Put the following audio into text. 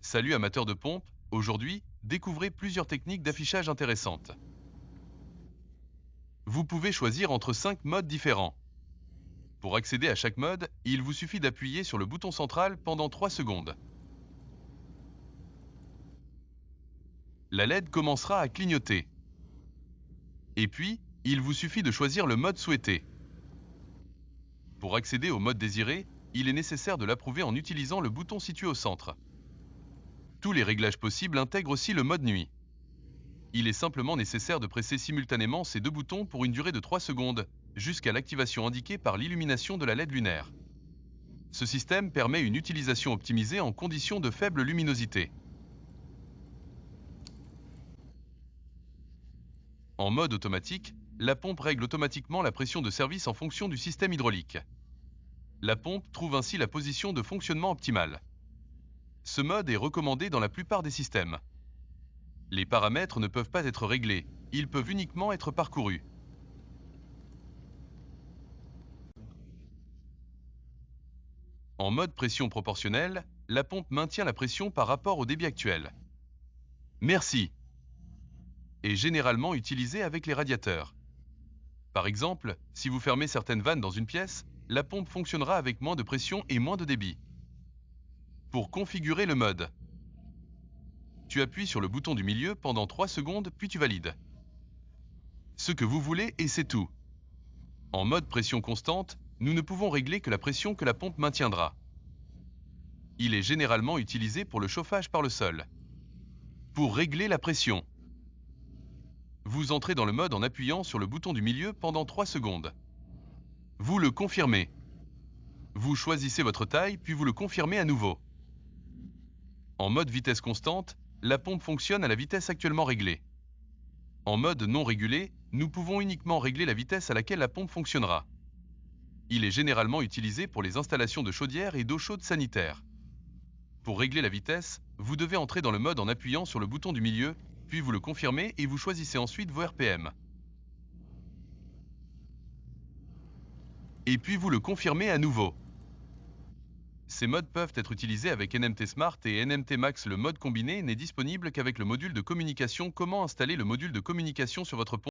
Salut amateurs de pompe, aujourd'hui, découvrez plusieurs techniques d'affichage intéressantes. Vous pouvez choisir entre 5 modes différents. Pour accéder à chaque mode, il vous suffit d'appuyer sur le bouton central pendant 3 secondes. La LED commencera à clignoter. Et puis, il vous suffit de choisir le mode souhaité. Pour accéder au mode désiré, il est nécessaire de l'approuver en utilisant le bouton situé au centre. Tous les réglages possibles intègrent aussi le mode nuit. Il est simplement nécessaire de presser simultanément ces deux boutons pour une durée de 3 secondes, jusqu'à l'activation indiquée par l'illumination de la LED lunaire. Ce système permet une utilisation optimisée en conditions de faible luminosité. En mode automatique, la pompe règle automatiquement la pression de service en fonction du système hydraulique. La pompe trouve ainsi la position de fonctionnement optimale. Ce mode est recommandé dans la plupart des systèmes. Les paramètres ne peuvent pas être réglés, ils peuvent uniquement être parcourus. En mode pression proportionnelle, la pompe maintient la pression par rapport au débit actuel. Merci est généralement utilisé avec les radiateurs. Par exemple, si vous fermez certaines vannes dans une pièce, la pompe fonctionnera avec moins de pression et moins de débit. Pour configurer le mode, tu appuies sur le bouton du milieu pendant 3 secondes puis tu valides. Ce que vous voulez et c'est tout. En mode pression constante, nous ne pouvons régler que la pression que la pompe maintiendra. Il est généralement utilisé pour le chauffage par le sol. Pour régler la pression, vous entrez dans le mode en appuyant sur le bouton du milieu pendant 3 secondes. Vous le confirmez. Vous choisissez votre taille puis vous le confirmez à nouveau. En mode vitesse constante, la pompe fonctionne à la vitesse actuellement réglée. En mode non régulé, nous pouvons uniquement régler la vitesse à laquelle la pompe fonctionnera. Il est généralement utilisé pour les installations de chaudières et d'eau chaude sanitaire. Pour régler la vitesse, vous devez entrer dans le mode en appuyant sur le bouton du milieu, puis vous le confirmez et vous choisissez ensuite vos RPM. Et puis vous le confirmez à nouveau. Ces modes peuvent être utilisés avec NMT Smart et NMT Max. Le mode combiné n'est disponible qu'avec le module de communication. Comment installer le module de communication sur votre pompe ?